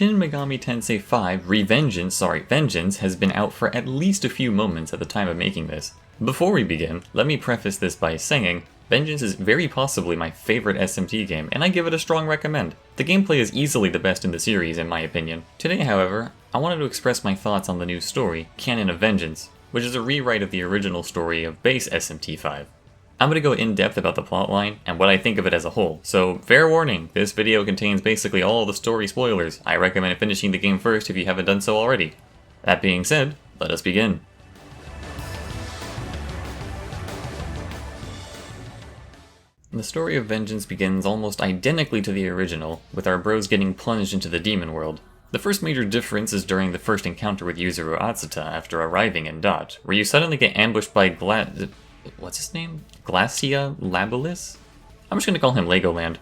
Shin Megami Tensei 5 Revengeance has been out for at least a few moments at the time of making this. Before we begin, let me preface this by saying, Vengeance is very possibly my favorite SMT game, and I give it a strong recommend. The gameplay is easily the best in the series, in my opinion. Today, however, I wanted to express my thoughts on the new story, Canon of Vengeance, which is a rewrite of the original story of base SMT 5. I'm going to go in depth about the plotline and what I think of it as a whole, so fair warning, this video contains basically all the story spoilers. I recommend finishing the game first if you haven't done so already. That being said, let us begin. The story of Vengeance begins almost identically to the original, with our bros getting plunged into the demon world. The first major difference is during the first encounter with Yuzuru Atsuta after arriving in Dot, where you suddenly get ambushed by what's his name? Glacia Labulis? I'm just gonna call him Legoland.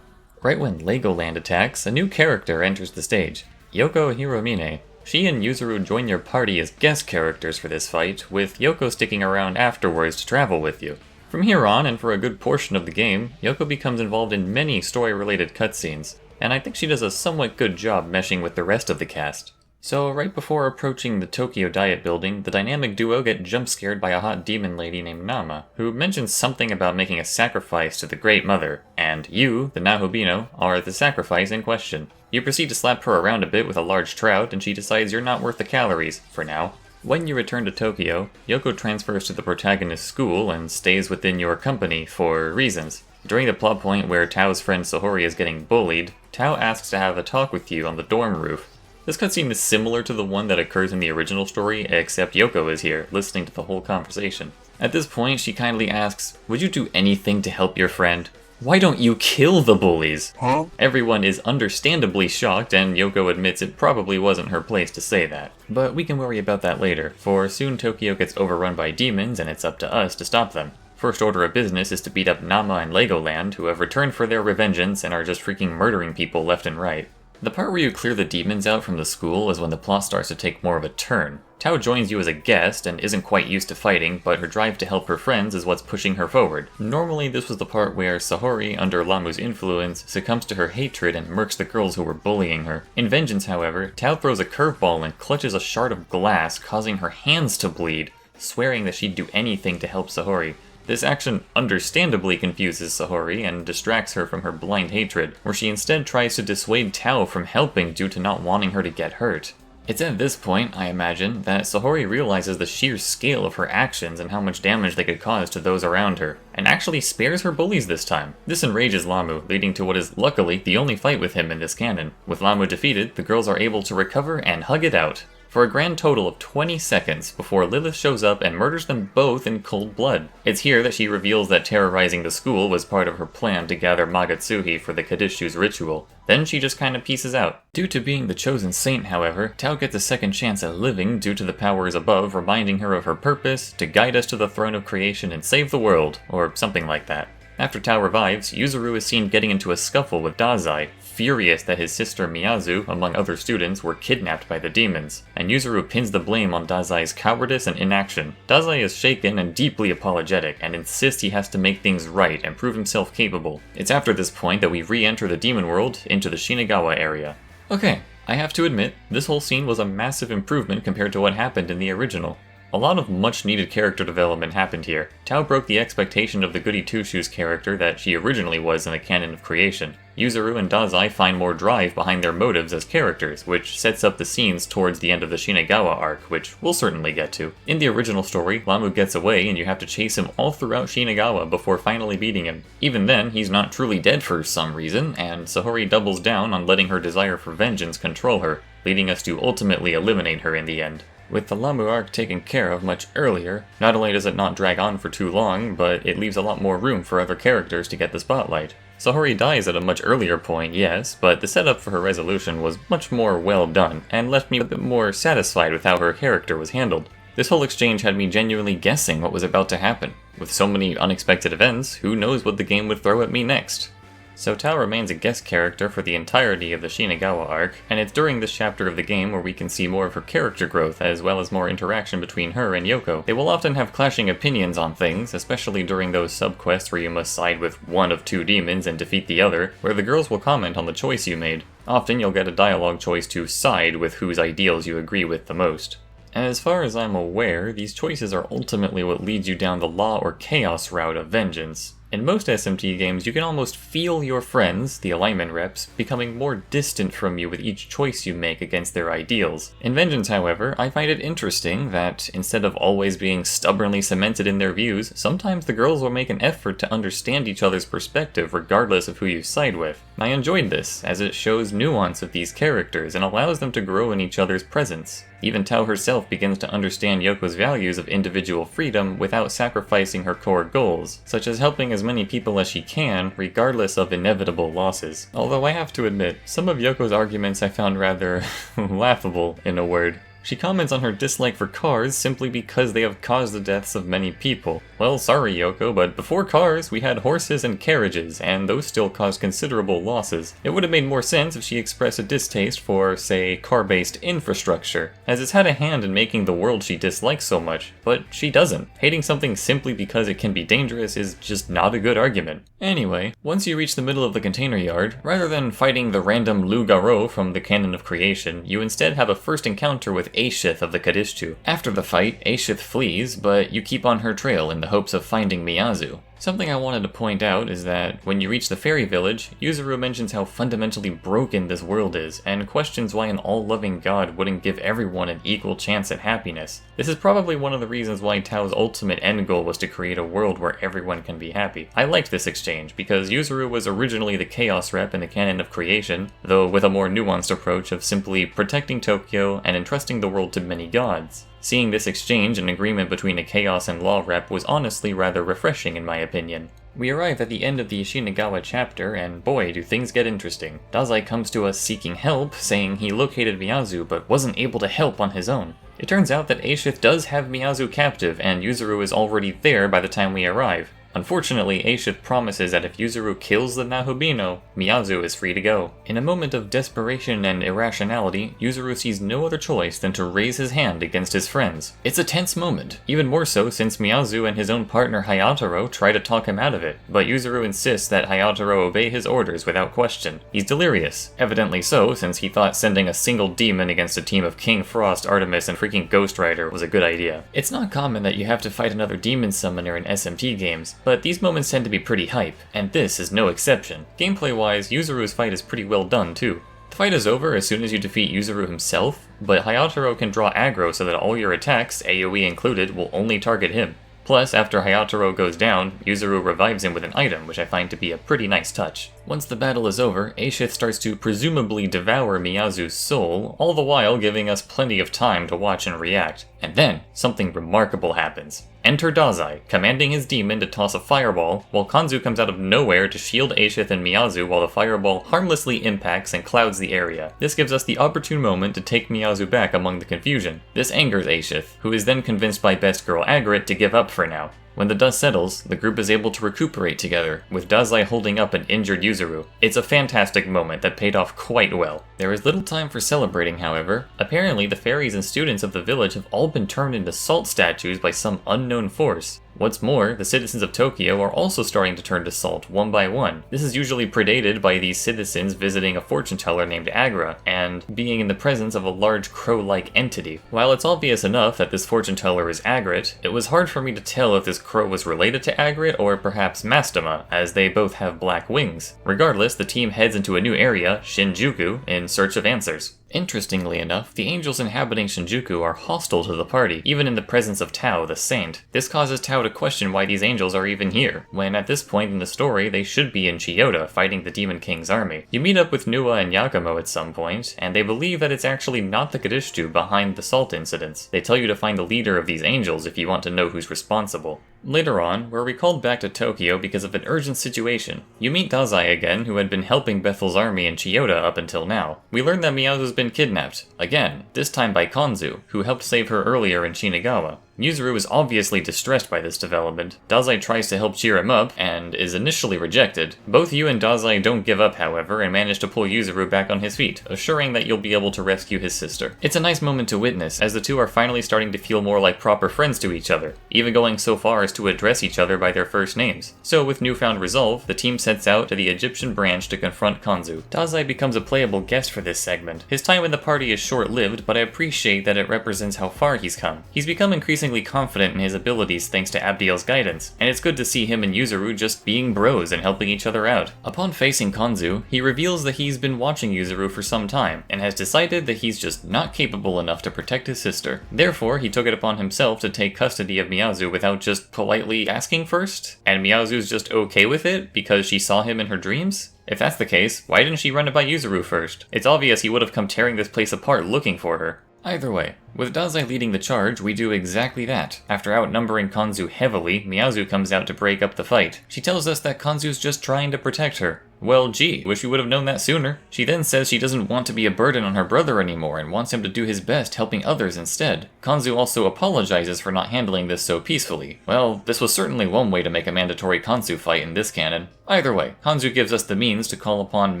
Right when Legoland attacks, a new character enters the stage, Yoko Hiromine. She and Yuzuru join your party as guest characters for this fight, with Yoko sticking around afterwards to travel with you. From here on, and for a good portion of the game, Yoko becomes involved in many story-related cutscenes, and I think she does a somewhat good job meshing with the rest of the cast. So right before approaching the Tokyo Diet building, the dynamic duo get jump-scared by a hot demon lady named Nama, who mentions something about making a sacrifice to the Great Mother, and you, the Nahobino, are the sacrifice in question. You proceed to slap her around a bit with a large trout, and she decides you're not worth the calories, for now. When you return to Tokyo, Yoko transfers to the protagonist's school and stays within your company for reasons. During the plot point where Tao's friend Sahori is getting bullied, Tao asks to have a talk with you on the dorm roof. This cutscene is similar to the one that occurs in the original story, except Yoko is here, listening to the whole conversation. At this point, she kindly asks, "Would you do anything to help your friend? Why don't you kill the bullies?" Huh? Everyone is understandably shocked, and Yoko admits it probably wasn't her place to say that. But we can worry about that later, for soon Tokyo gets overrun by demons and it's up to us to stop them. First order of business is to beat up Nama and Legoland, who have returned for their revengeance and are just freaking murdering people left and right. The part where you clear the demons out from the school is when the plot starts to take more of a turn. Tao joins you as a guest and isn't quite used to fighting, but her drive to help her friends is what's pushing her forward. Normally this was the part where Sahori, under Lamu's influence, succumbs to her hatred and murks the girls who were bullying her. In Vengeance, however, Tao throws a curveball and clutches a shard of glass, causing her hands to bleed, swearing that she'd do anything to help Sahori. This action understandably confuses Sahori and distracts her from her blind hatred, where she instead tries to dissuade Tao from helping due to not wanting her to get hurt. It's at this point, I imagine, that Sahori realizes the sheer scale of her actions and how much damage they could cause to those around her, and actually spares her bullies this time. This enrages Lamu, leading to what is luckily the only fight with him in this canon. With Lamu defeated, the girls are able to recover and hug it out, for a grand total of 20 seconds before Lilith shows up and murders them both in cold blood. It's here that she reveals that terrorizing the school was part of her plan to gather Magatsuhi for the Kadishu's ritual. Then she just kinda pieces out. Due to being the chosen saint, however, Tao gets a second chance at living due to the powers above reminding her of her purpose to guide us to the throne of creation and save the world, or something like that. After Tao revives, Yuzuru is seen getting into a scuffle with Dazai, furious that his sister Miyazu, among other students, were kidnapped by the demons, and Yuzuru pins the blame on Dazai's cowardice and inaction. Dazai is shaken and deeply apologetic, and insists he has to make things right and prove himself capable. It's after this point that we re-enter the demon world into the Shinagawa area. Okay, I have to admit, this whole scene was a massive improvement compared to what happened in the original. A lot of much-needed character development happened here. Tao broke the expectation of the Goody Two-Shoes character that she originally was in the canon of creation. Yuzuru and Dazai find more drive behind their motives as characters, which sets up the scenes towards the end of the Shinagawa arc, which we'll certainly get to. In the original story, Lamu gets away and you have to chase him all throughout Shinagawa before finally beating him. Even then, he's not truly dead for some reason, and Sahori doubles down on letting her desire for vengeance control her, leading us to ultimately eliminate her in the end. With the Lamu arc taken care of much earlier, not only does it not drag on for too long, but it leaves a lot more room for other characters to get the spotlight. Sahori dies at a much earlier point, yes, but the setup for her resolution was much more well done, and left me a bit more satisfied with how her character was handled. This whole exchange had me genuinely guessing what was about to happen. With so many unexpected events, who knows what the game would throw at me next? So Tao remains a guest character for the entirety of the Shinagawa arc, and it's during this chapter of the game where we can see more of her character growth as well as more interaction between her and Yoko. They will often have clashing opinions on things, especially during those subquests where you must side with one of two demons and defeat the other, where the girls will comment on the choice you made. Often you'll get a dialogue choice to side with whose ideals you agree with the most. As far as I'm aware, these choices are ultimately what leads you down the law or chaos route of vengeance. In most SMT games, you can almost feel your friends, the alignment reps, becoming more distant from you with each choice you make against their ideals. In Vengeance, however, I find it interesting that, instead of always being stubbornly cemented in their views, sometimes the girls will make an effort to understand each other's perspective regardless of who you side with. I enjoyed this, as it shows nuance of these characters and allows them to grow in each other's presence. Even Tao herself begins to understand Yoko's values of individual freedom without sacrificing her core goals, such as helping as many people as she can, regardless of inevitable losses. Although I have to admit, some of Yoko's arguments I found rather laughable, in a word. She comments on her dislike for cars simply because they have caused the deaths of many people. Well, sorry Yoko, but before cars, we had horses and carriages, and those still caused considerable losses. It would have made more sense if she expressed a distaste for, say, car-based infrastructure, as it's had a hand in making the world she dislikes so much, but she doesn't. Hating something simply because it can be dangerous is just not a good argument. Anyway, once you reach the middle of the container yard, rather than fighting the random loup-garou from the Canon of Creation, you instead have a first encounter with Aishith of the Kadishtu. After the fight, Aishith flees, but you keep on her trail in the hopes of finding Miyazu. Something I wanted to point out is that when you reach the fairy village, Yuzuru mentions how fundamentally broken this world is, and questions why an all-loving god wouldn't give everyone an equal chance at happiness. This is probably one of the reasons why Tao's ultimate end goal was to create a world where everyone can be happy. I liked this exchange, because Yuzuru was originally the Chaos rep in the Canon of Creation, though with a more nuanced approach of simply protecting Tokyo and entrusting the world to many gods. Seeing this exchange and agreement between a Chaos and Law rep was honestly rather refreshing in my opinion. We arrive at the end of the Ishinagawa chapter, and boy do things get interesting. Dazai comes to us seeking help, saying he located Miyazu but wasn't able to help on his own. It turns out that Aishith does have Miyazu captive, and Yuzuru is already there by the time we arrive. Unfortunately, Aishith promises that if Yuzuru kills the Nahobino, Miyazu is free to go. In a moment of desperation and irrationality, Yuzuru sees no other choice than to raise his hand against his friends. It's a tense moment, even more so since Miyazu and his own partner Hayataro try to talk him out of it, but Yuzuru insists that Hayataro obey his orders without question. He's delirious, evidently so since he thought sending a single demon against a team of King Frost, Artemis, and freaking Ghost Rider was a good idea. It's not common that you have to fight another demon summoner in SMT games, but these moments tend to be pretty hype, and this is no exception. Gameplay-wise, Yuzuru's fight is pretty well done too. The fight is over as soon as you defeat Yuzuru himself, but Hayataro can draw aggro so that all your attacks, AoE included, will only target him. Plus, after Hayataro goes down, Yuzuru revives him with an item, which I find to be a pretty nice touch. Once the battle is over, Aishith starts to presumably devour Miyazu's soul, all the while giving us plenty of time to watch and react. And then, something remarkable happens. Enter Dazai, commanding his demon to toss a fireball, while Kanzu comes out of nowhere to shield Aishith and Miyazu while the fireball harmlessly impacts and clouds the area. This gives us the opportune moment to take Miyazu back among the confusion. This angers Aishith, who is then convinced by best girl Agrit to give up for now. When the dust settles, the group is able to recuperate together, with Dazai holding up an injured Yuzuru. It's a fantastic moment that paid off quite well. There is little time for celebrating, however. Apparently, the fairies and students of the village have all been turned into salt statues by some unknown force. What's more, the citizens of Tokyo are also starting to turn to salt one by one. This is usually predated by these citizens visiting a fortune teller named Agra, and being in the presence of a large crow-like entity. While it's obvious enough that this fortune teller is Agrit, it was hard for me to tell if this crow was related to Agrit or perhaps Mastema, as they both have black wings. Regardless, the team heads into a new area, Shinjuku, in search of answers. Interestingly enough, the angels inhabiting Shinjuku are hostile to the party, even in the presence of Tao, the saint. This causes Tao to question why these angels are even here, when at this point in the story they should be in Chiyoda fighting the Demon King's army. You meet up with Nuwa and Yakumo at some point, and they believe that it's actually not the Kadishtu behind the salt incidents. They tell you to find the leader of these angels if you want to know who's responsible. Later on, we're recalled back to Tokyo because of an urgent situation. You meet Dazai again, who had been helping Bethel's army in Chiyoda up until now. We learn that Miyazu's been kidnapped, again, this time by Kanzu, who helped save her earlier in Shinagawa. Yuzuru is obviously distressed by this development. Dazai tries to help cheer him up, and is initially rejected. Both you and Dazai don't give up, however, and manage to pull Yuzuru back on his feet, assuring that you'll be able to rescue his sister. It's a nice moment to witness, as the two are finally starting to feel more like proper friends to each other, even going so far as to address each other by their first names. So with newfound resolve, the team sets out to the Egyptian branch to confront Kanzu. Dazai becomes a playable guest for this segment. His time in the party is short-lived, but I appreciate that it represents how far he's come. He's become increasingly confident in his abilities thanks to Abdiel's guidance, and it's good to see him and Yuzuru just being bros and helping each other out. Upon facing Kanzu, he reveals that he's been watching Yuzuru for some time, and has decided that he's just not capable enough to protect his sister. Therefore, he took it upon himself to take custody of Miyazu without just politely asking first? And Miyazu's just okay with it because she saw him in her dreams? If that's the case, why didn't she run it by Yuzuru first? It's obvious he would have come tearing this place apart looking for her. Either way, with Dazai leading the charge, we do exactly that. After outnumbering Kanzu heavily, Miyazu comes out to break up the fight. She tells us that Kanzu's just trying to protect her. Well, gee, wish we would have known that sooner. She then says she doesn't want to be a burden on her brother anymore and wants him to do his best helping others instead. Kanzu also apologizes for not handling this so peacefully. Well, this was certainly one way to make a mandatory Kanzu fight in this canon. Either way, Kanzu gives us the means to call upon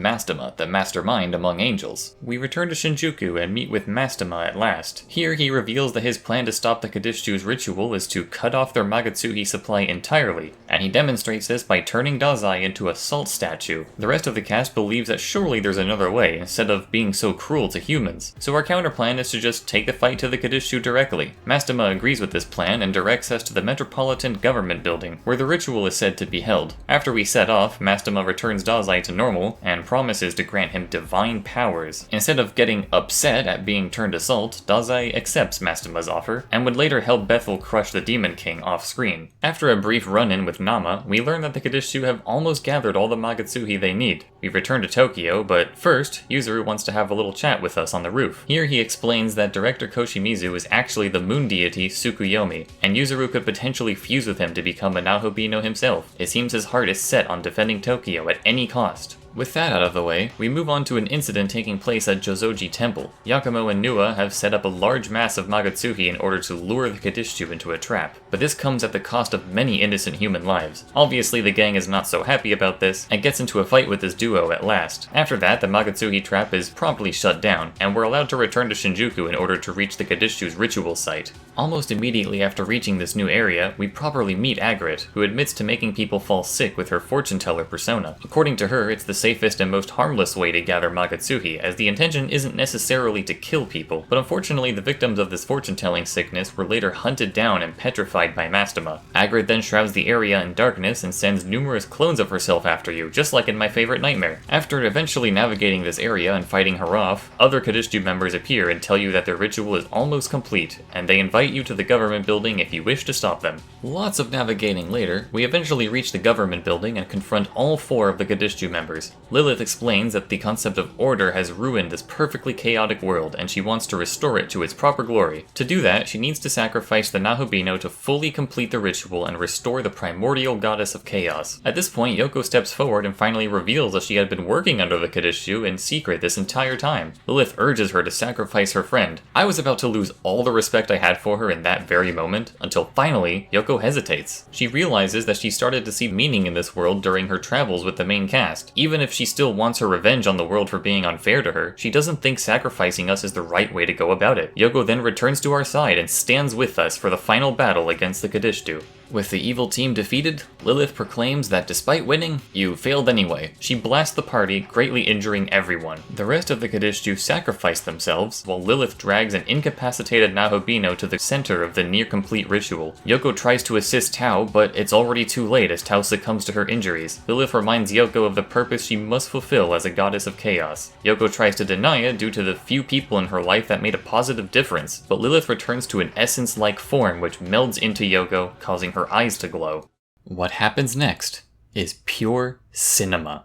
Mastema, the mastermind among angels. We return to Shinjuku and meet with Mastema at last. Here he reveals that his plan to stop the Kadishu's ritual is to cut off their Magatsuhi supply entirely, and he demonstrates this by turning Dazai into a salt statue. The rest of the cast believes that surely there's another way, instead of being so cruel to humans. So our counterplan is to just take the fight to the Kadishu directly. Mastema agrees with this plan and directs us to the Metropolitan Government Building, where the ritual is said to be held. After we set off, Mastema returns Dazai to normal, and promises to grant him divine powers. Instead of getting upset at being turned to salt, Dazai accepts Mastema's offer, and would later help Bethel crush the Demon King off-screen. After a brief run-in with Nama, we learn that the Kadishu have almost gathered all the Magatsuhi they need. We return to Tokyo, but first, Yuzuru wants to have a little chat with us on the roof. Here he explains that Director Koshimizu is actually the moon deity Tsukuyomi, and Yuzuru could potentially fuse with him to become a Nahobino himself. It seems his heart is set on defending Tokyo at any cost. With that out of the way, we move on to an incident taking place at Jozoji Temple. Yakumo and Nua have set up a large mass of Magatsuhi in order to lure the Kadishu into a trap, but this comes at the cost of many innocent human lives. Obviously the gang is not so happy about this, and gets into a fight with this duo at last. After that, the Magatsuhi trap is promptly shut down, and we're allowed to return to Shinjuku in order to reach the Kadishu's ritual site. Almost immediately after reaching this new area, we properly meet Agrit, who admits to making people fall sick with her fortune teller persona. According to her, it's the safest and most harmless way to gather Magatsuhi, as the intention isn't necessarily to kill people, but unfortunately the victims of this fortune-telling sickness were later hunted down and petrified by Mastema. Agrit then shrouds the area in darkness and sends numerous clones of herself after you, just like in my favorite nightmare. After eventually navigating this area and fighting her off, other Kadishu members appear and tell you that their ritual is almost complete, and they invite you to the government building if you wish to stop them. Lots of navigating later, we eventually reach the government building and confront all 4 of the Kadishu members. Lilith explains that the concept of order has ruined this perfectly chaotic world, and she wants to restore it to its proper glory. To do that, she needs to sacrifice the Nahobino to fully complete the ritual and restore the primordial goddess of chaos. At this point, Yoko steps forward and finally reveals that she had been working under the Kadishu in secret this entire time. Lilith urges her to sacrifice her friend. I was about to lose all the respect I had for her in that very moment, until finally, Yoko hesitates. She realizes that she started to see meaning in this world during her travels with the main cast. Even if she still wants her revenge on the world for being unfair to her, she doesn't think sacrificing us is the right way to go about it. Yoko then returns to our side and stands with us for the final battle against the Kadishu. With the evil team defeated, Lilith proclaims that despite winning, you failed anyway. She blasts the party, greatly injuring everyone. The rest of the Kadishu sacrifice themselves, while Lilith drags an incapacitated Nahobino to the center of the near-complete ritual. Yoko tries to assist Tao, but it's already too late as Tao succumbs to her injuries. Lilith reminds Yoko of the purpose she must fulfill as a goddess of chaos. Yoko tries to deny it due to the few people in her life that made a positive difference, but Lilith returns to an essence-like form which melds into Yoko, causing her eyes to glow. What happens next is pure cinema.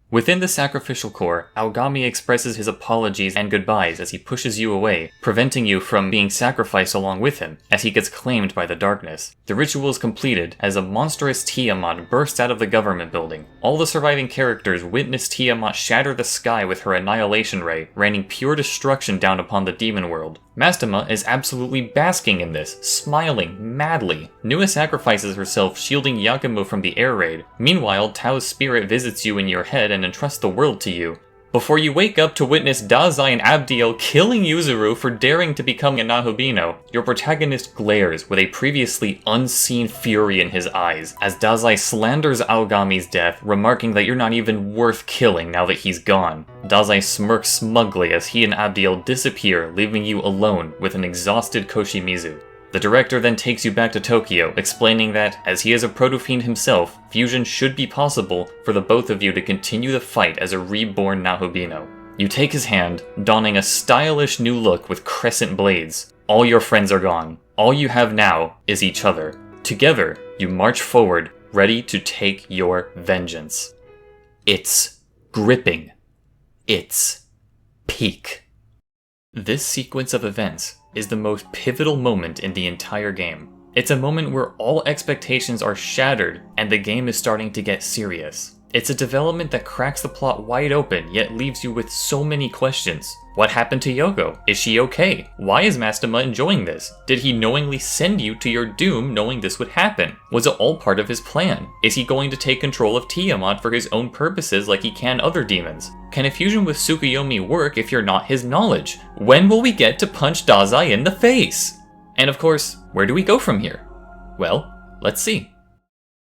Within the sacrificial core, Aogami expresses his apologies and goodbyes as he pushes you away, preventing you from being sacrificed along with him, as he gets claimed by the darkness. The ritual is completed as a monstrous Tiamat bursts out of the government building. All the surviving characters witness Tiamat shatter the sky with her annihilation ray, raining pure destruction down upon the demon world. Mastema is absolutely basking in this, smiling madly. Nua sacrifices herself, shielding Yakumo from the air raid. Meanwhile, Tao's spirit visits you in your head and entrusts the world to you. Before you wake up to witness Dazai and Abdiel killing Yuzuru for daring to become a Nahobino, your protagonist glares with a previously unseen fury in his eyes as Dazai slanders Aogami's death, remarking that you're not even worth killing now that he's gone. Dazai smirks smugly as he and Abdiel disappear, leaving you alone with an exhausted Koshimizu. The director then takes you back to Tokyo, explaining that, as he is a proto-fiend himself, fusion should be possible for the both of you to continue the fight as a reborn Nahobino. You take his hand, donning a stylish new look with crescent blades. All your friends are gone. All you have now is each other. Together, you march forward, ready to take your vengeance. It's gripping. It's peak. This sequence of events is the most pivotal moment in the entire game. It's a moment where all expectations are shattered and the game is starting to get serious. It's a development that cracks the plot wide open, yet leaves you with so many questions. What happened to Yoko? Is she okay? Why is Mastema enjoying this? Did he knowingly send you to your doom knowing this would happen? Was it all part of his plan? Is he going to take control of Tiamat for his own purposes like he can other demons? Can a fusion with Tsukuyomi work if you're not his knowledge? When will we get to punch Dazai in the face? And of course, where do we go from here? Well, let's see.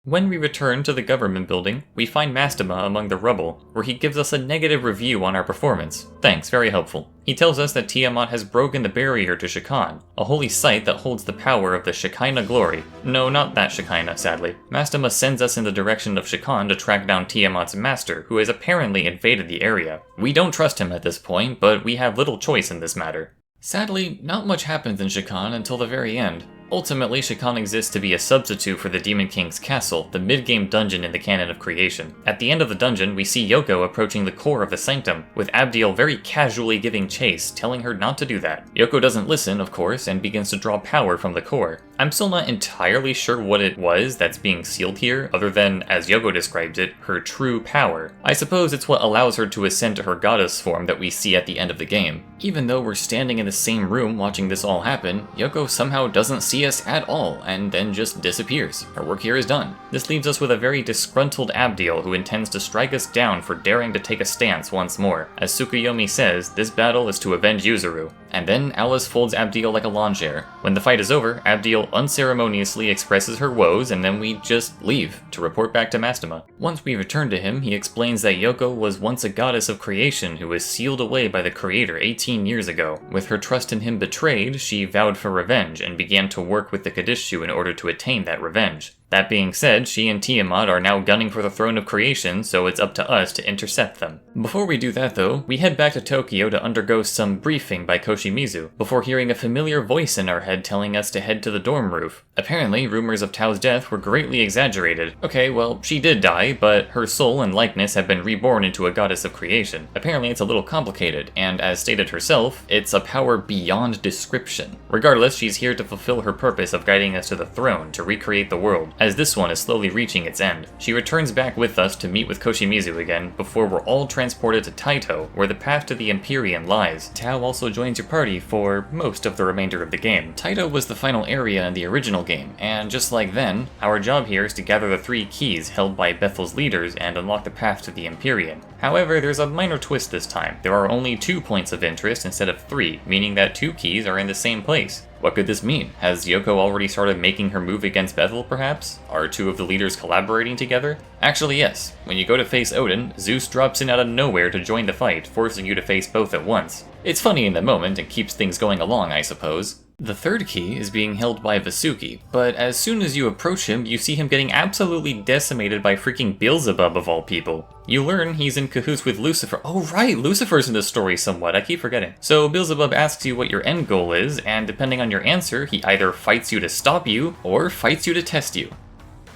When we return to the government building, we find Mastema among the rubble, where he gives us a negative review on our performance. Thanks, very helpful. He tells us that Tiamat has broken the barrier to Shikan, a holy site that holds the power of the Shekinah glory. No, not that Shekinah, sadly. Mastema sends us in the direction of Shikan to track down Tiamat's master, who has apparently invaded the area. We don't trust him at this point, but we have little choice in this matter. Sadly, not much happens in Shikan until the very end. Ultimately, Shikan exists to be a substitute for the Demon King's castle, the mid-game dungeon in the canon of creation. At the end of the dungeon, we see Yoko approaching the core of the sanctum, with Abdiel very casually giving chase, telling her not to do that. Yoko doesn't listen, of course, and begins to draw power from the core. I'm still not entirely sure what it was that's being sealed here, other than, as Yoko describes it, her true power. I suppose it's what allows her to ascend to her goddess form that we see at the end of the game. Even though we're standing in the same room watching this all happen, Yoko somehow doesn't see us at all, and then just disappears. Her work here is done. This leaves us with a very disgruntled Abdiel who intends to strike us down for daring to take a stance once more. As Tsukuyomi says, this battle is to avenge Yuzuru. And then Alice folds Abdiel like a lawn chair. When the fight is over, Abdiel unceremoniously expresses her woes, and then we just leave to report back to Mastema. Once we return to him, he explains that Yoko was once a goddess of creation who was sealed away by the creator 18 years ago. With her trust in him betrayed, she vowed for revenge and began to work with the Kadishu in order to attain that revenge. That being said, she and Tiamat are now gunning for the throne of creation, so it's up to us to intercept them. Before we do that though, we head back to Tokyo to undergo some briefing by Koshimizu, before hearing a familiar voice in our head telling us to head to the dorm roof. Apparently, rumors of Tao's death were greatly exaggerated. Okay, well, she did die, but her soul and likeness have been reborn into a goddess of creation. Apparently it's a little complicated, and as stated herself, it's a power beyond description. Regardless, she's here to fulfill her purpose of guiding us to the throne to recreate the world, as this one is slowly reaching its end. She returns back with us to meet with Koshimizu again, before we're all transported to Taito, where the path to the Empyrean lies. Tao also joins your party for most of the remainder of the game. Taito was the final area in the original game, and just like then, our job here is to gather the 3 keys held by Bethel's leaders and unlock the path to the Empyrean. However, there's a minor twist this time. There are only 2 points of interest instead of 3, meaning that 2 keys are in the same place. What could this mean? Has Yoko already started making her move against Bethel, perhaps? Are 2 of the leaders collaborating together? Actually, yes. When you go to face Odin, Zeus drops in out of nowhere to join the fight, forcing you to face both at once. It's funny in the moment and keeps things going along, I suppose. The 3rd key is being held by Vasuki, but as soon as you approach him, you see him getting absolutely decimated by freaking Beelzebub of all people. You learn he's in cahoots with Lucifer. Oh right, Lucifer's in this story somewhat, I keep forgetting. So Beelzebub asks you what your end goal is, and depending on your answer, he either fights you to stop you, or fights you to test you.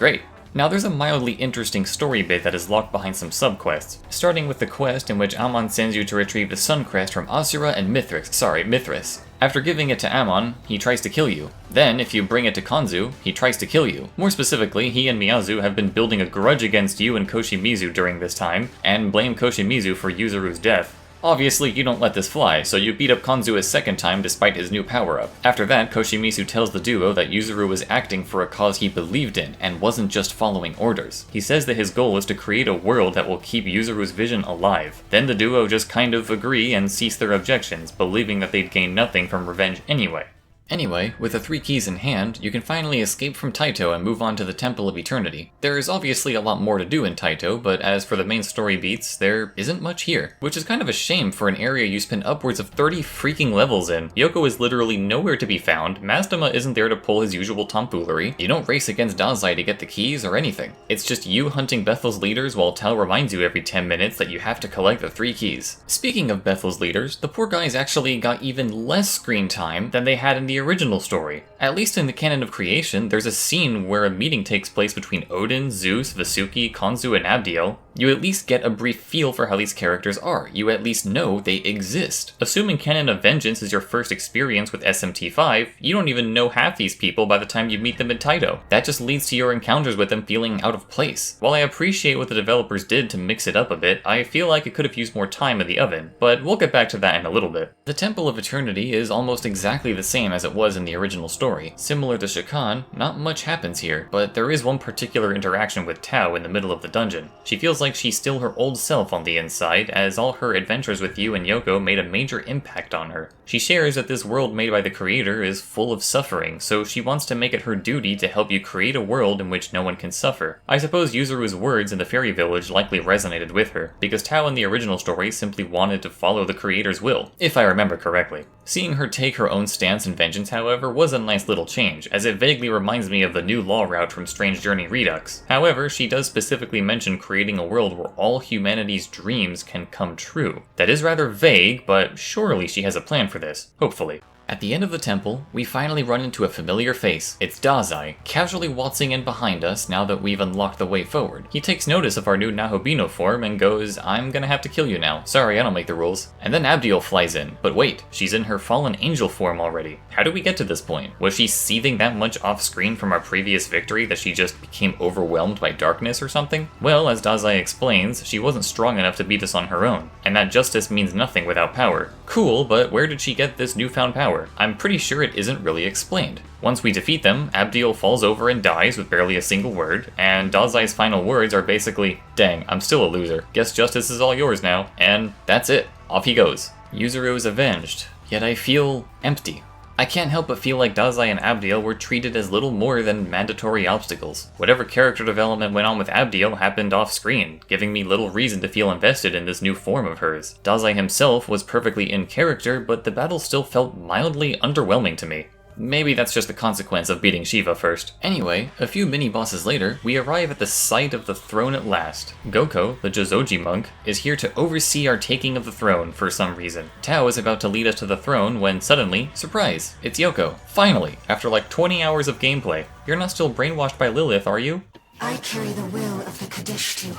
Great. Now there's a mildly interesting story bit that is locked behind some subquests, starting with the quest in which Amon sends you to retrieve the Sun Crest from Asura and Mithras. After giving it to Amon, he tries to kill you. Then, if you bring it to Kanzu, he tries to kill you. More specifically, he and Miyazu have been building a grudge against you and Koshimizu during this time, and blame Koshimizu for Yuzuru's death. Obviously, you don't let this fly, so you beat up Konzu a second time despite his new power-up. After that, Koshimizu tells the duo that Yuzuru was acting for a cause he believed in, and wasn't just following orders. He says that his goal is to create a world that will keep Yuzuru's vision alive. Then the duo just kind of agree and cease their objections, believing that they'd gain nothing from revenge anyway. Anyway, with the 3 keys in hand, you can finally escape from Taito and move on to the Temple of Eternity. There is obviously a lot more to do in Taito, but as for the main story beats, there isn't much here. Which is kind of a shame for an area you spend upwards of 30 freaking levels in. Yoko is literally nowhere to be found, Mastema isn't there to pull his usual tomfoolery, you don't race against Dazai to get the keys or anything. It's just you hunting Bethel's leaders while Tao reminds you every 10 minutes that you have to collect the 3 keys. Speaking of Bethel's leaders, the poor guys actually got even less screen time than they had in the original story. At least in the canon of creation, there's a scene where a meeting takes place between Odin, Zeus, Vasuki, Konzu, and Abdiel. You at least get a brief feel for how these characters are. You at least know they exist. Assuming Canon of Vengeance is your first experience with SMT5, you don't even know half these people by the time you meet them in Taito. That just leads to your encounters with them feeling out of place. While I appreciate what the developers did to mix it up a bit, I feel like it could have used more time in the oven, but we'll get back to that in a little bit. The Temple of Eternity is almost exactly the same as it was in the original story. Similar to Shakan, not much happens here, but there is one particular interaction with Tao in the middle of the dungeon. She feels like she's still her old self on the inside, as all her adventures with you and Yoko made a major impact on her. She shares that this world made by the creator is full of suffering, so she wants to make it her duty to help you create a world in which no one can suffer. I suppose Yuzuru's words in the fairy village likely resonated with her, because Tao in the original story simply wanted to follow the creator's will, if I remember correctly. Seeing her take her own stance in vengeance, however, was a nice little change, as it vaguely reminds me of the new law route from Strange Journey Redux. However, she does specifically mention creating a world where all humanity's dreams can come true. That is rather vague, but surely she has a plan for this, hopefully. At the end of the temple, we finally run into a familiar face. It's Dazai, casually waltzing in behind us now that we've unlocked the way forward. He takes notice of our new Nahobino form and goes, "I'm gonna have to kill you now. Sorry, I don't make the rules." And then Abdiel flies in. But wait, she's in her fallen angel form already. How did we get to this point? Was she seething that much off-screen from our previous victory that she just became overwhelmed by darkness or something? Well, as Dazai explains, she wasn't strong enough to beat us on her own, and that justice means nothing without power. Cool, but where did she get this newfound power? I'm pretty sure it isn't really explained. Once we defeat them, Abdiel falls over and dies with barely a single word, and Dazai's final words are basically, "Dang, I'm still a loser. Guess justice is all yours now," and that's it. Off he goes. Yuzuru is avenged, yet I feel empty. I can't help but feel like Dazai and Abdiel were treated as little more than mandatory obstacles. Whatever character development went on with Abdiel happened off-screen, giving me little reason to feel invested in this new form of hers. Dazai himself was perfectly in character, but the battle still felt mildly underwhelming to me. Maybe that's just the consequence of beating Shiva first. Anyway, a few mini-bosses later, we arrive at the site of the throne at last. Goko, the Jozoji monk, is here to oversee our taking of the throne for some reason. Tao is about to lead us to the throne when suddenly, surprise, it's Yoko. Finally, after like 20 hours of gameplay. You're not still brainwashed by Lilith, are you? I carry the will of the Kadishtu.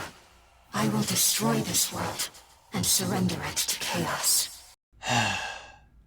I will destroy this world and surrender it to chaos.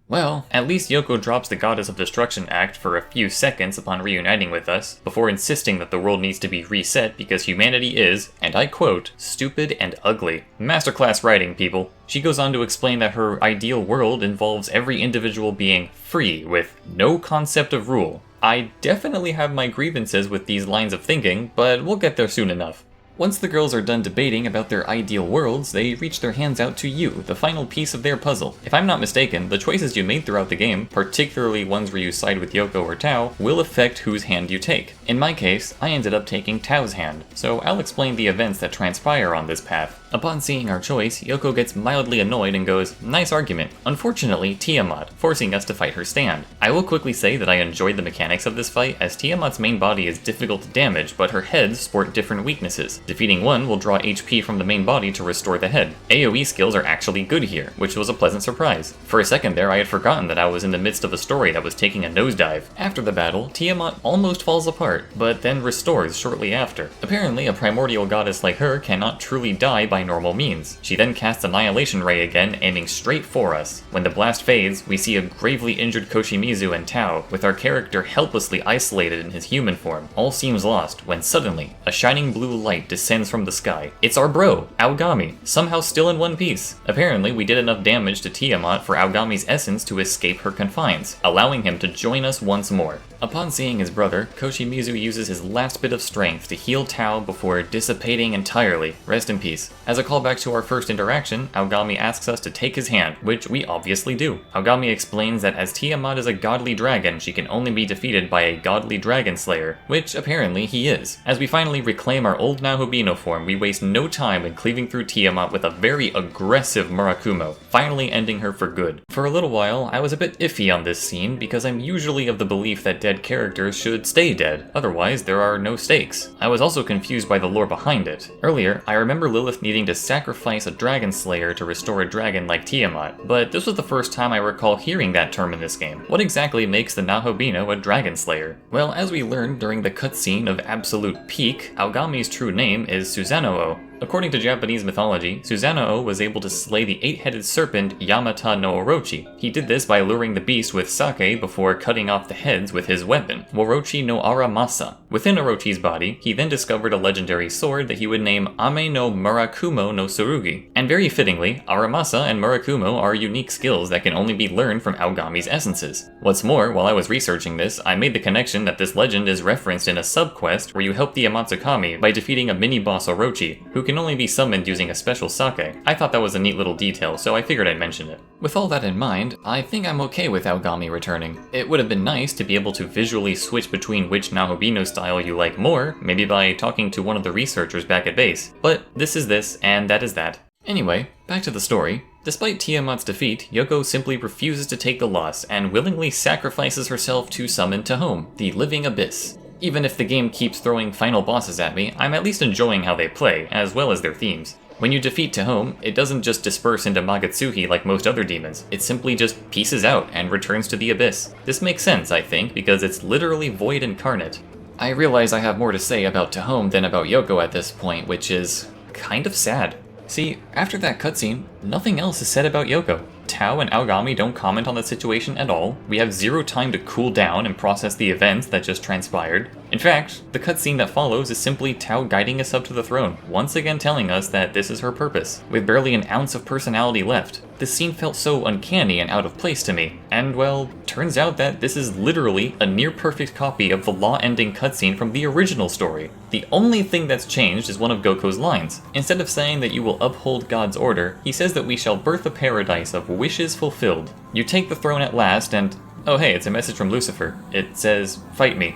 Well, at least Yoko drops the Goddess of Destruction act for a few seconds upon reuniting with us, before insisting that the world needs to be reset because humanity is, and I quote, "stupid and ugly." Masterclass writing, people. She goes on to explain that her ideal world involves every individual being free, with no concept of rule. I definitely have my grievances with these lines of thinking, but we'll get there soon enough. Once the girls are done debating about their ideal worlds, they reach their hands out to you, the final piece of their puzzle. If I'm not mistaken, the choices you made throughout the game, particularly ones where you side with Yoko or Tao, will affect whose hand you take. In my case, I ended up taking Tao's hand, so I'll explain the events that transpire on this path. Upon seeing our choice, Yoko gets mildly annoyed and goes, "Nice argument. Unfortunately, Tiamat," forcing us to fight her stand. I will quickly say that I enjoyed the mechanics of this fight, as Tiamat's main body is difficult to damage, but her heads sport different weaknesses. Defeating one will draw HP from the main body to restore the head. AoE skills are actually good here, which was a pleasant surprise. For a second there, I had forgotten that I was in the midst of a story that was taking a nosedive. After the battle, Tiamat almost falls apart, but then restores shortly after. Apparently, a primordial goddess like her cannot truly die by normal means. She then casts Annihilation Ray again, aiming straight for us. When the blast fades, we see a gravely injured Koshimizu and Tao, with our character helplessly isolated in his human form. All seems lost, when suddenly, a shining blue light descends from the sky. It's our bro, Aogami, somehow still in one piece. Apparently, we did enough damage to Tiamat for Aogami's essence to escape her confines, allowing him to join us once more. Upon seeing his brother, Koshimizu uses his last bit of strength to heal Tao before dissipating entirely. Rest in peace. As a callback to our first interaction, Aogami asks us to take his hand, which we obviously do. Aogami explains that as Tiamat is a godly dragon, she can only be defeated by a godly dragon slayer, which apparently he is. As we finally reclaim our old Nahobino form, we waste no time in cleaving through Tiamat with a very aggressive Murakumo, finally ending her for good. For a little while, I was a bit iffy on this scene because I'm usually of the belief that dead characters should stay dead, otherwise there are no stakes. I was also confused by the lore behind it. Earlier, I remember Lilith needing to sacrifice a dragon slayer to restore a dragon like Tiamat, but this was the first time I recall hearing that term in this game. What exactly makes the Nahobino a dragon slayer? Well, as we learned during the cutscene of Absolute Peak, Aogami's true name is Susanoo. According to Japanese mythology, Susanoo was able to slay the 8-headed serpent Yamata no Orochi. He did this by luring the beast with sake before cutting off the heads with his weapon, Worochi no Aramasa. Within Orochi's body, he then discovered a legendary sword that he would name Ame no Murakumo no Tsurugi. And very fittingly, Aramasa and Murakumo are unique skills that can only be learned from Aogami's essences. What's more, while I was researching this, I made the connection that this legend is referenced in a sub-quest where you help the Amatsukami by defeating a mini-boss Orochi, who can only be summoned using a special sake. I thought that was a neat little detail, so I figured I'd mention it. With all that in mind, I think I'm okay with Aogami returning. It would have been nice to be able to visually switch between which Nahobino style you like more, maybe by talking to one of the researchers back at base. But this is this, and that is that. Anyway, back to the story. Despite Tiamat's defeat, Yoko simply refuses to take the loss and willingly sacrifices herself to summon Tahom, the living abyss. Even if the game keeps throwing final bosses at me, I'm at least enjoying how they play, as well as their themes. When you defeat Tahom, it doesn't just disperse into Magatsuhi like most other demons, it simply just pieces out and returns to the abyss. This makes sense, I think, because it's literally void incarnate. I realize I have more to say about Tahom than about Yoko at this point, which is kind of sad. See, after that cutscene, nothing else is said about Yoko. Tao and Aogami don't comment on the situation at all. We have zero time to cool down and process the events that just transpired. In fact, the cutscene that follows is simply Tao guiding us up to the throne, once again telling us that this is her purpose, with barely an ounce of personality left. This scene felt so uncanny and out of place to me, and well, turns out that this is literally a near-perfect copy of the law-ending cutscene from the original story. The only thing that's changed is one of Goku's lines. Instead of saying that you will uphold God's order, he says that we shall birth a paradise of wishes fulfilled. You take the throne at last and... oh hey, it's a message from Lucifer. It says, fight me.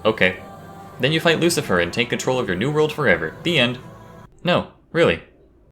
Okay. Then you fight Lucifer and take control of your new world forever. The end. No, really.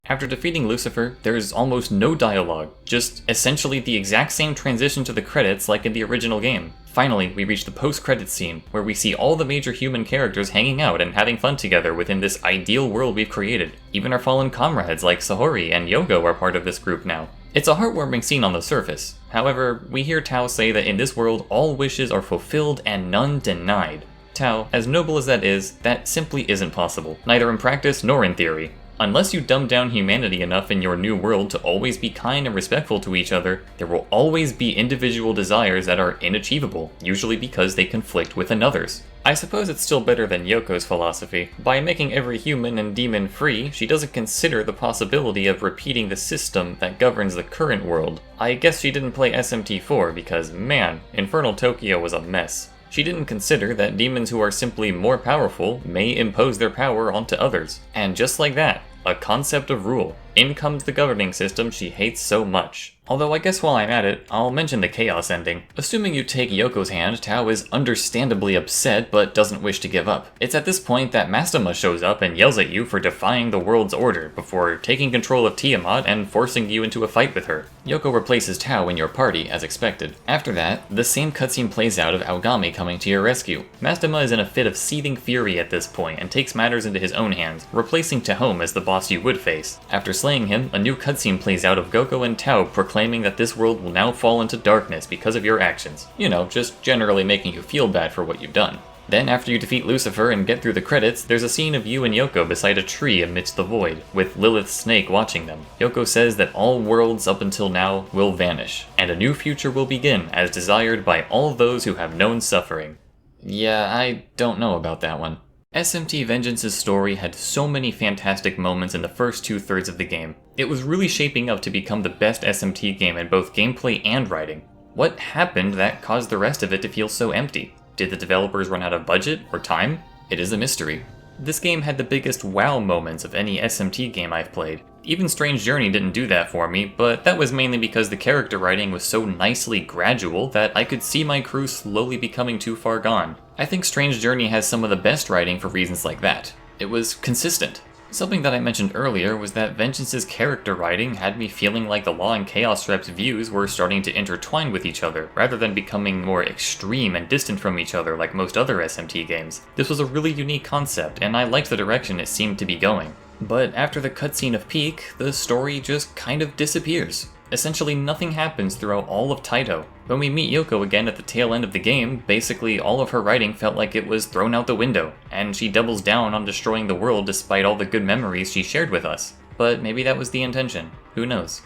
After defeating Lucifer, there's almost no dialogue, just essentially the exact same transition to the credits like in the original game. Finally, we reach the post-credits scene, where we see all the major human characters hanging out and having fun together within this ideal world we've created. Even our fallen comrades like Sahori and Yoko are part of this group now. It's a heartwarming scene on the surface. However, we hear Tao say that in this world all wishes are fulfilled and none denied. Tao, as noble as that is, that simply isn't possible, neither in practice nor in theory. Unless you dumb down humanity enough in your new world to always be kind and respectful to each other, there will always be individual desires that are inachievable, usually because they conflict with another's. I suppose it's still better than Yoko's philosophy. By making every human and demon free, she doesn't consider the possibility of repeating the system that governs the current world. I guess she didn't play SMT4 because, man, Infernal Tokyo was a mess. She didn't consider that demons who are simply more powerful may impose their power onto others. And just like that, a concept of rule. In comes the governing system she hates so much. Although I guess while I'm at it, I'll mention the chaos ending. Assuming you take Yoko's hand, Tao is understandably upset but doesn't wish to give up. It's at this point that Mastema shows up and yells at you for defying the world's order before taking control of Tiamat and forcing you into a fight with her. Yoko replaces Tao in your party as expected. After that, the same cutscene plays out of Aogami coming to your rescue. Mastema is in a fit of seething fury at this point and takes matters into his own hands, replacing Tahom as the boss you would face. After slaying him, a new cutscene plays out of Goku and Tao proclaiming that this world will now fall into darkness because of your actions. You know, just generally making you feel bad for what you've done. Then after you defeat Lucifer and get through the credits, there's a scene of you and Yoko beside a tree amidst the void, with Lilith's snake watching them. Yoko says that all worlds up until now will vanish, and a new future will begin as desired by all those who have known suffering. Yeah, I don't know about that one. SMT Vengeance's story had so many fantastic moments in the first 2/3 of the game. It was really shaping up to become the best SMT game in both gameplay and writing. What happened that caused the rest of it to feel so empty? Did the developers run out of budget or time? It is a mystery. This game had the biggest wow moments of any SMT game I've played. Even Strange Journey didn't do that for me, but that was mainly because the character writing was so nicely gradual that I could see my crew slowly becoming too far gone. I think Strange Journey has some of the best writing for reasons like that. It was consistent. Something that I mentioned earlier was that Vengeance's character writing had me feeling like the Law and Chaos Rep's views were starting to intertwine with each other, rather than becoming more extreme and distant from each other like most other SMT games. This was a really unique concept, and I liked the direction it seemed to be going. But after the cutscene of Peak, the story just kind of disappears. Essentially nothing happens throughout all of Taito. When we meet Yoko again at the tail end of the game, basically all of her writing felt like it was thrown out the window, and she doubles down on destroying the world despite all the good memories she shared with us. But maybe that was the intention. Who knows?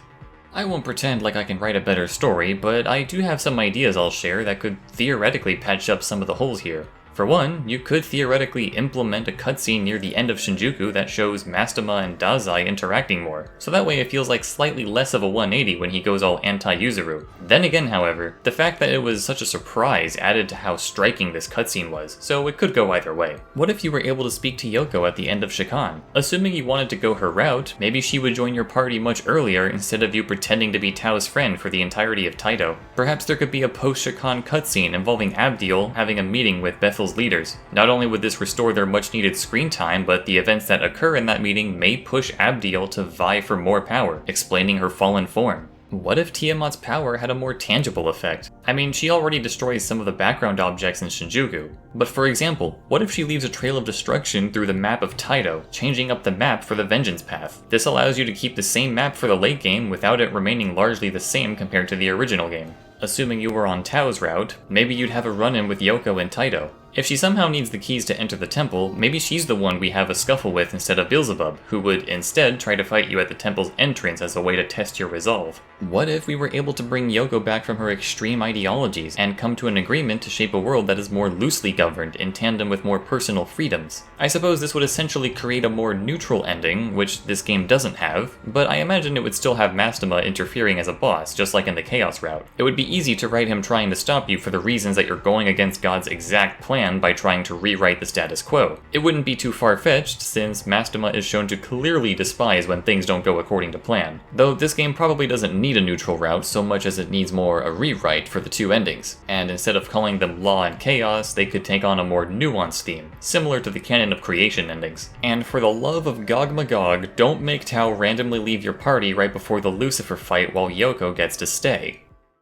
I won't pretend like I can write a better story, but I do have some ideas I'll share that could theoretically patch up some of the holes here. For one, you could theoretically implement a cutscene near the end of Shinjuku that shows Mastema and Dazai interacting more, so that way it feels like slightly less of a 180 when he goes all anti-Yuzuru. Then again, however, the fact that it was such a surprise added to how striking this cutscene was, so it could go either way. What if you were able to speak to Yoko at the end of Shikan? Assuming you wanted to go her route, maybe she would join your party much earlier instead of you pretending to be Tao's friend for the entirety of Taito. Perhaps there could be a post-Shikan cutscene involving Abdiel having a meeting with Bethel's leaders. Not only would this restore their much needed screen time, but the events that occur in that meeting may push Abdiel to vie for more power, explaining her fallen form. What if Tiamat's power had a more tangible effect? I mean, she already destroys some of the background objects in Shinjuku, but for example, what if she leaves a trail of destruction through the map of Taito, changing up the map for the Vengeance path? This allows you to keep the same map for the late game without it remaining largely the same compared to the original game. Assuming you were on Tao's route, maybe you'd have a run-in with Yoko and Taito. If she somehow needs the keys to enter the temple, maybe she's the one we have a scuffle with instead of Beelzebub, who would instead try to fight you at the temple's entrance as a way to test your resolve. What if we were able to bring Yoko back from her extreme ideologies and come to an agreement to shape a world that is more loosely governed in tandem with more personal freedoms? I suppose this would essentially create a more neutral ending, which this game doesn't have, but I imagine it would still have Mastema interfering as a boss, just like in the Chaos route. It would be easy to write him trying to stop you for the reasons that you're going against God's exact plan by trying to rewrite the status quo. It wouldn't be too far-fetched, since Mastema is shown to clearly despise when things don't go according to plan. Though this game probably doesn't need a neutral route so much as it needs more a rewrite for the two endings, and instead of calling them Law and Chaos, they could take on a more nuanced theme, similar to the Canon of Creation endings. And for the love of Gog Magog, don't make Tao randomly leave your party right before the Lucifer fight while Yoko gets to stay.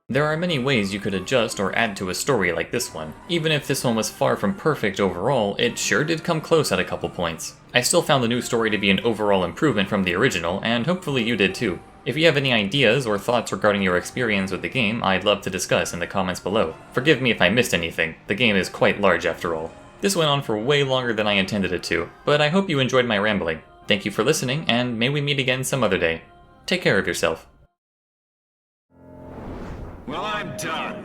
There are many ways you could adjust or add to a story like this one. Even if this one was far from perfect overall, it sure did come close at a couple points. I still found the new story to be an overall improvement from the original, and hopefully you did too. If you have any ideas or thoughts regarding your experience with the game, I'd love to discuss in the comments below. Forgive me if I missed anything, the game is quite large after all. This went on for way longer than I intended it to, but I hope you enjoyed my rambling. Thank you for listening, and may we meet again some other day. Take care of yourself. Well, I'm done.